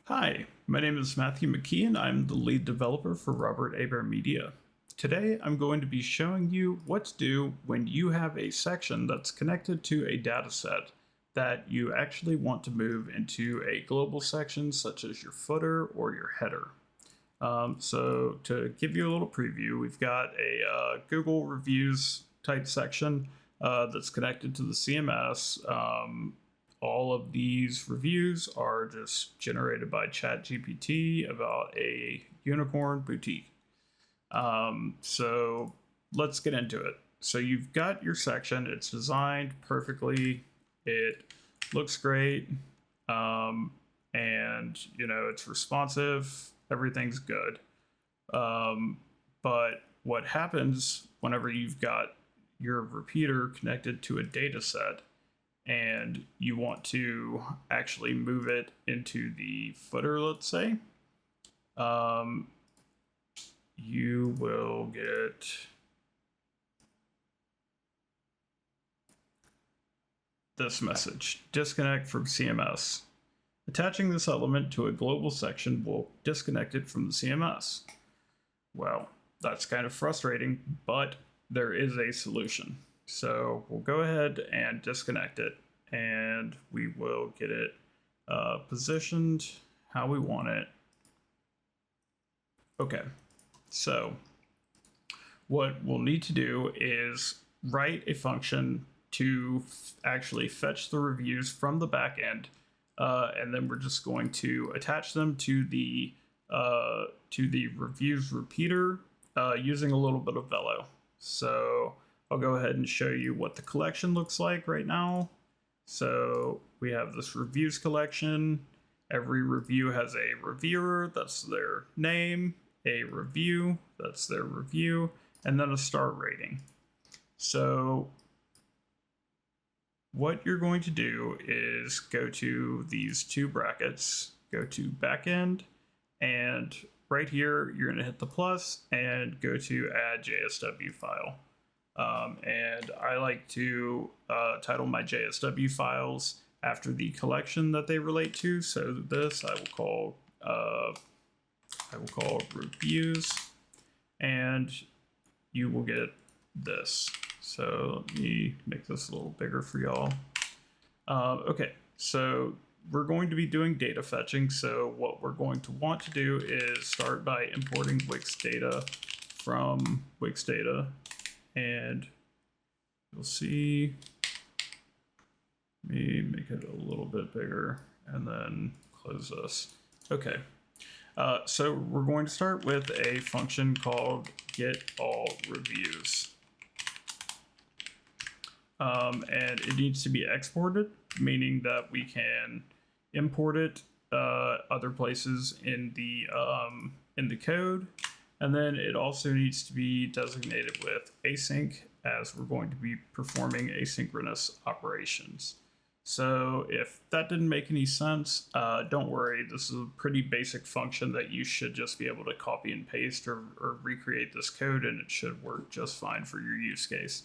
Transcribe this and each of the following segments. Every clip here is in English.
Hi, my name is Matthew McKee and I'm the lead developer for Robert Aber Media. Today I'm going to be showing you what to do when you have a section that's connected to a dataset that you actually want to move into a global section such as your footer or your header. So to give you a little preview, we've got a Google reviews type section that's connected to the CMS. All of these reviews are just generated by ChatGPT about a unicorn boutique. So let's get into it. So you've got your section, it's designed perfectly, it looks great, and it's responsive, everything's good. But what happens whenever you've got your repeater connected to a data set and you want to actually move it into the footer, let's say, you will get this message: disconnect from CMS. Attaching this element to a global section will disconnect it from the CMS. Well, that's kind of frustrating, but there is a solution. So we'll go ahead and disconnect it, and we will get it positioned how we want it. Okay, so what we'll need to do is write a function to actually fetch the reviews from the back end, and then we're just going to attach them to the reviews repeater using a little bit of Velo. So I'll go ahead and show you what the collection looks like right now. So we have this reviews collection. Every review has a reviewer, that's their name, a review, that's their review, and then a star rating. So what you're going to do is go to these two brackets, go to backend, and right here you're going to hit the plus and go to add JSW file. And I like to title my JSW files after the collection that they relate to. So this I will call reviews, and you will get this. So let me make this a little bigger for y'all. Okay, so we're going to be doing data fetching. So what we're going to want to do is start by importing Wix data from Wix Data, and you'll see, let me make it a little bit bigger and then close this. Okay, so we're going to start with a function called getAllReviews. And it needs to be exported, meaning that we can import it other places in the code. And then it also needs to be designated with async, as we're going to be performing asynchronous operations. So if that didn't make any sense, don't worry. This is a pretty basic function that you should just be able to copy and paste or recreate this code, and it should work just fine for your use case.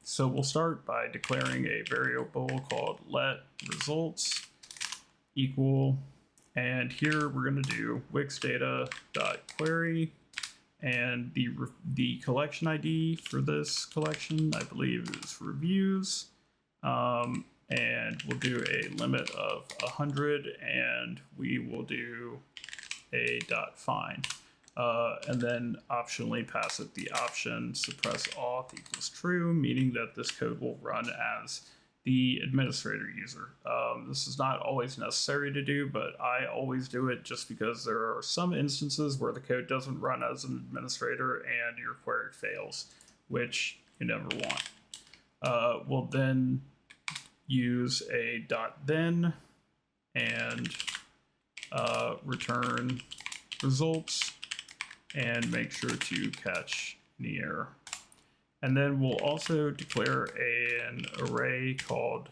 So we'll start by declaring a variable called letResults equal, and here we're going to do wixdata.query, and the collection ID for this collection, I believe, is reviews, and we'll do a limit of 100, and we will do a .find. And then optionally pass it the option suppress auth equals true, meaning that this code will run as the administrator user. This is not always necessary to do, but I always do it just because there are some instances where the code doesn't run as an administrator and your query fails, which you never want. We'll then use a .then and return results, and make sure to catch any error. And then we'll also declare an array called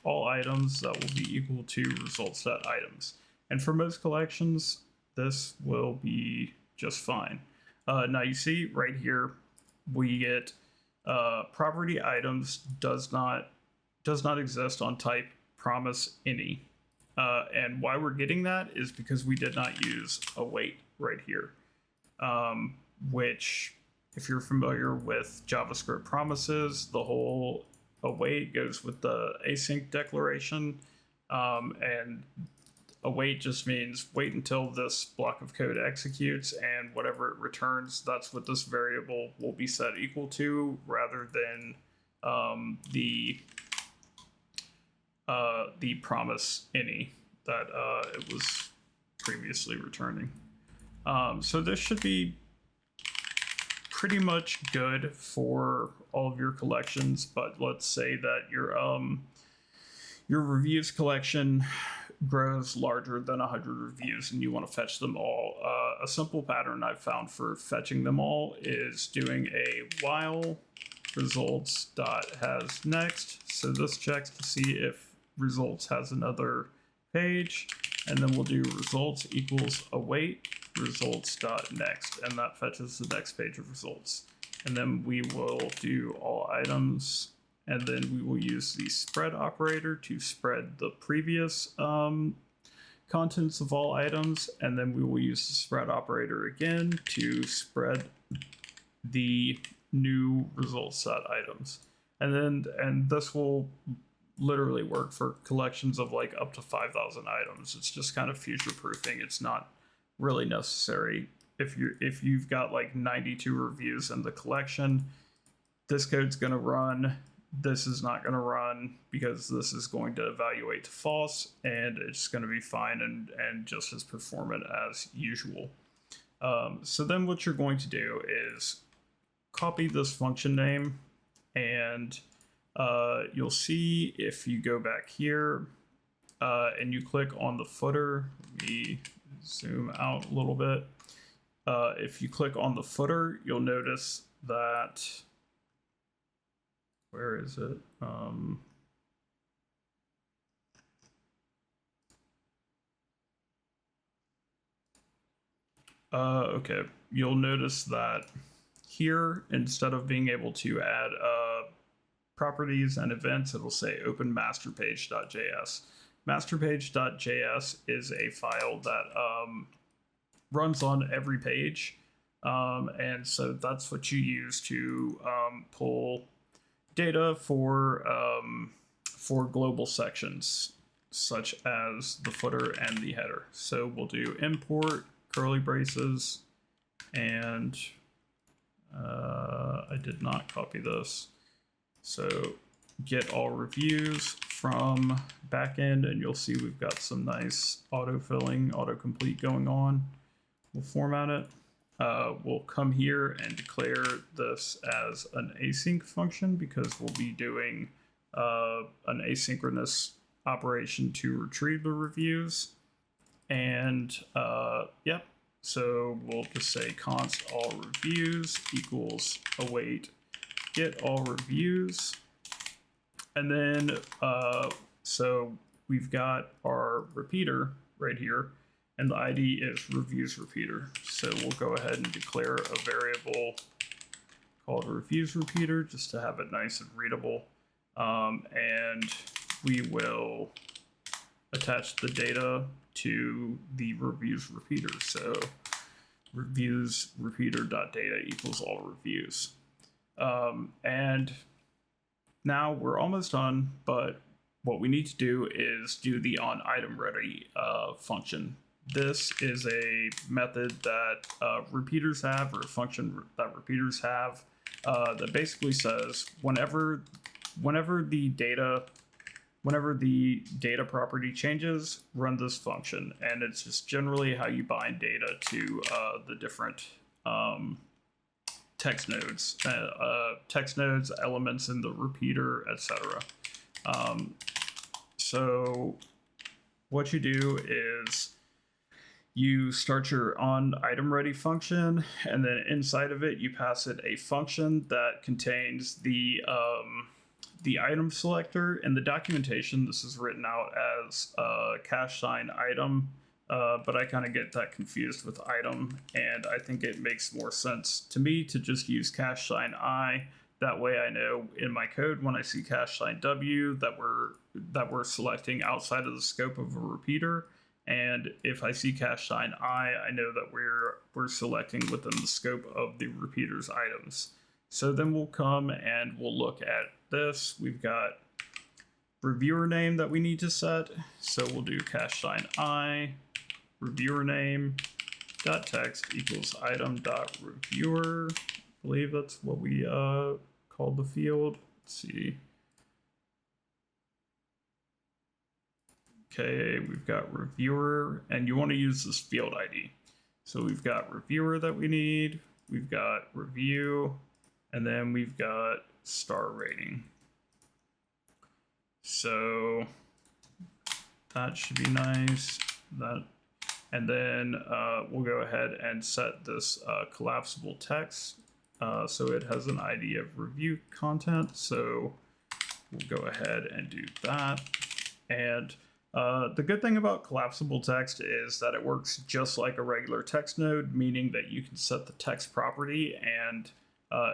all items that will be equal to results.items. And for most collections, this will be just fine. Now you see right here, we get property items does not exist on type promise any. And why we're getting that is because we did not use await right here, which, if you're familiar with JavaScript promises, the whole await goes with the async declaration, and await just means wait until this block of code executes, and whatever it returns, that's what this variable will be set equal to, rather than the promise any that it was previously returning. So this should be pretty much good for all of your collections, but let's say that your reviews collection grows larger than 100 reviews and you want to fetch them all. A simple pattern I've found for fetching them all is doing a while results dot has next. So this checks to see if results has another page, and then we'll do results equals await results dot next, and that fetches the next page of results. And then we will do all items, and then we will use the spread operator to spread the previous contents of all items, and then we will use the spread operator again to spread the new results set items. And this will literally work for collections of like up to 5,000 items. It's just kind of future proofing. It's not really necessary. If you've got like 92 reviews in the collection, this code's going to run. This is not going to run because this is going to evaluate to false, and it's going to be fine and just as performant as usual. So then what you're going to do is copy this function name, and you'll see if you go back here and you click on the footer. Let me zoom out a little bit. If you click on the footer, you'll notice that, where is it? Okay, you'll notice that here, instead of being able to add properties and events, it'll say open masterpage.js. Masterpage.js is a file that runs on every page, and so that's what you use to pull data for global sections, such as the footer and the header. So we'll do import curly braces, and I did not copy this. So get all reviews from backend, and you'll see we've got some nice autofilling, autocomplete going on. We'll format it. We'll come here and declare this as an async function because we'll be doing an asynchronous operation to retrieve the reviews. And yep, so we'll just say const all reviews equals await get all reviews. And then so we've got our repeater right here, and the ID is reviews repeater. So we'll go ahead and declare a variable called reviews repeater just to have it nice and readable. And we will attach the data to the reviews repeater. So reviews repeater.data equals all reviews. And now we're almost done, but what we need to do is do the on item ready function. This is a method that repeaters have, or a function that repeaters have, that basically says whenever the data property changes, run this function. And it's just generally how you bind data to the different text nodes, elements in the repeater, etc. So what you do is you start your on item ready function, and then inside of it you pass it a function that contains the item selector. In the documentation, this is written out as #item, but I kind of get that confused with item, and I think it makes more sense to me to just use #i That way I know in my code when I see #w that we're selecting outside of the scope of a repeater. And if I see #I know that we're selecting within the scope of the repeater's items. So then we'll come and we'll look at this. We've got reviewer name that we need to set. So we'll do #I reviewer name dot text equals item dot reviewer. I believe that's what we called the field. Let's see. Okay, we've got reviewer, and you want to use this field ID. So we've got reviewer that we need, we've got review, and then we've got star rating. So that should be nice. And then we'll go ahead and set this collapsible text. So it has an ID of review content. So we'll go ahead and do that. And the good thing about collapsible text is that it works just like a regular text node, meaning that you can set the text property and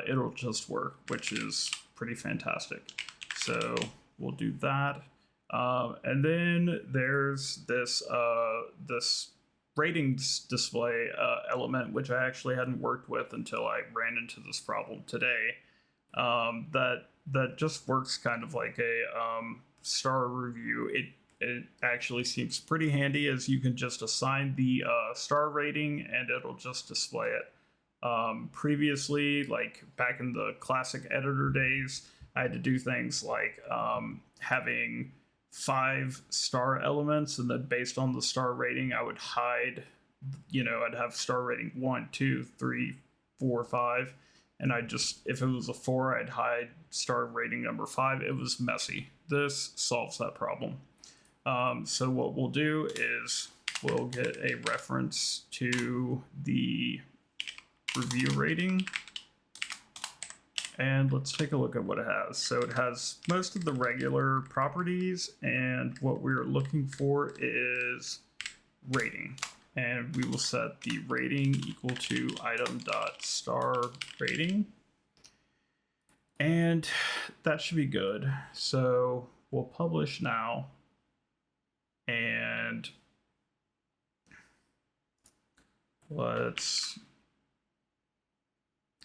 it'll just work, which is pretty fantastic. So we'll do that. And then there's this ratings display element, which I actually hadn't worked with until I ran into this problem today. That just works kind of like a star review. It actually seems pretty handy, as you can just assign the star rating and it'll just display it. Previously, like back in the classic editor days, I had to do things like having 5 star elements, and then based on the star rating, I would hide, I'd have star rating 1, 2, 3, 4, 5. And if it was a 4, I'd hide star rating number 5. It was messy. This solves that problem. So what we'll do is we'll get a reference to the review rating. And let's take a look at what it has. So it has most of the regular properties, and what we're looking for is rating. And we will set the rating equal to item.star rating. And that should be good. So we'll publish now. And let's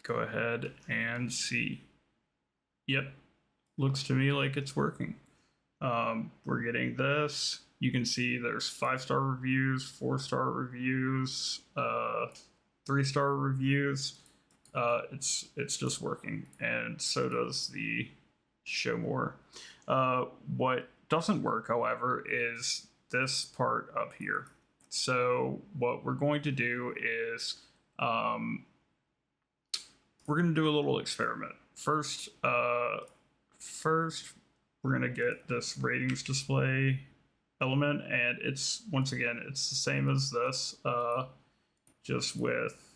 go ahead and see. Yep, looks to me like it's working. We're getting this. You can see there's 5-star reviews, 4-star reviews, 3-star reviews. It's just working, and so does the show more. What doesn't work, however, is this part up here. So what we're going to do is we're going to do a little experiment. First, we're going to get this ratings display element, and it's, once again, it's the same as this, just with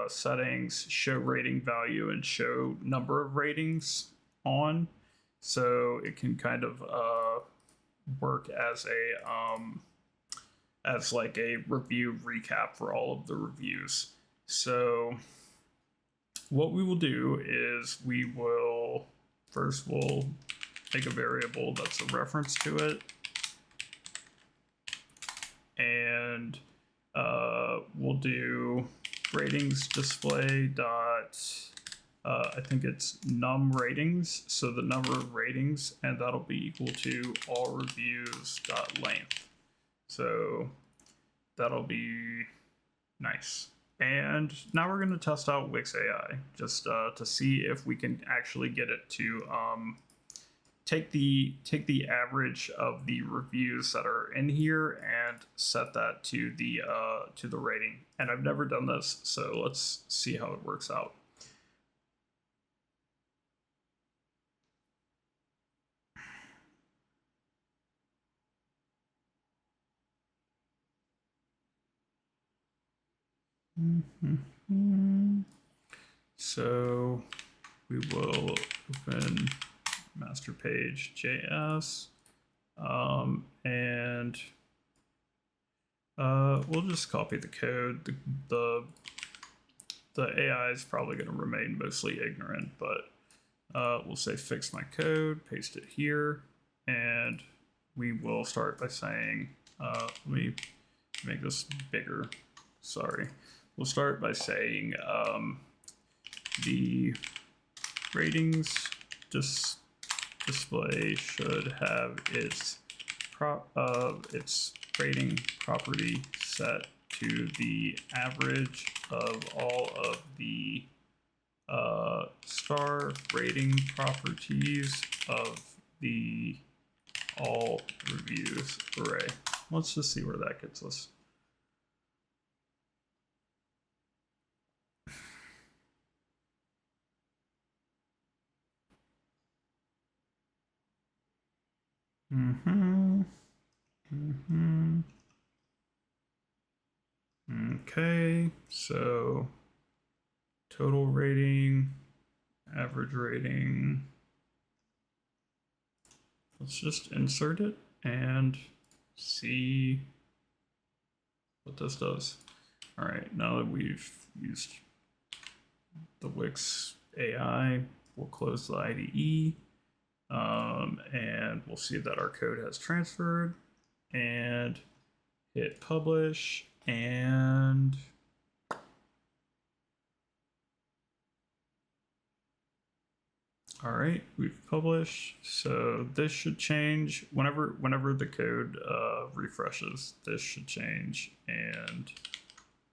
settings, show rating value and show number of ratings on. So it can kind of work as like a review recap for all of the reviews. So what we will do is we'll make a variable that's a reference to it, and we'll do ratings display dot I think it's num ratings, so the number of ratings, and that'll be equal to all reviews dot length. So that'll be nice. And now we're going to test out Wix AI just to see if we can actually get it to take the average of the reviews that are in here and set that to the rating. And I've never done this, so let's see how it works out. So we will open master page JS, and we'll just copy the code. The AI is probably going to remain mostly ignorant, but we'll say fix my code, paste it here, and we will start by saying, let me make this bigger. Sorry. We'll start by saying the ratings display should have its rating property set to the average of all of the star rating properties of the all reviews array. Let's just see where that gets us. Okay, so total rating, average rating. Let's just insert it and see what this does. All right, now that we've used the Wix AI, we'll close the IDE. And we'll see that our code has transferred, and hit publish, and all right, we've published. So this should change whenever the code refreshes. This should change, and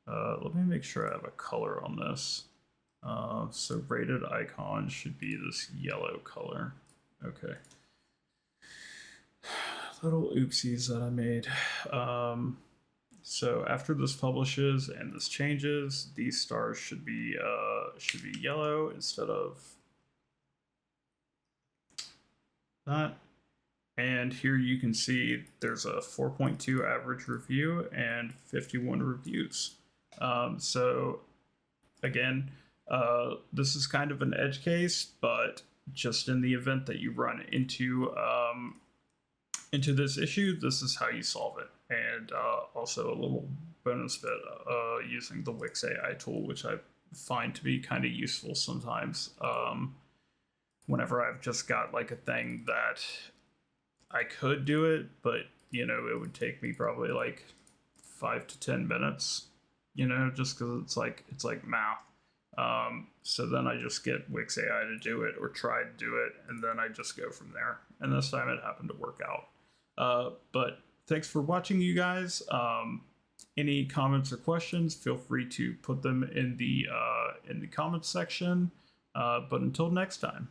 let me make sure I have a color on this. So rated icon should be this yellow color. Okay. Little oopsies that I made. So after this publishes and this changes, these stars should be yellow instead of that. And here you can see there's a 4.2 average review and 51 reviews. So again, this is kind of an edge case, but just in the event that you run into this issue, this is how you solve it. And also a little bonus bit using the Wix AI tool, which I find to be kind of useful sometimes. Whenever I've just got like a thing that I could do it, but you know, it would take me probably like 5 to 10 minutes, you know, just because it's like math. So then I just get Wix AI to do it or try to do it, and then I just go from there. And this time it happened to work out. But thanks for watching, you guys. Any comments or questions, feel free to put them in the comments section. But until next time.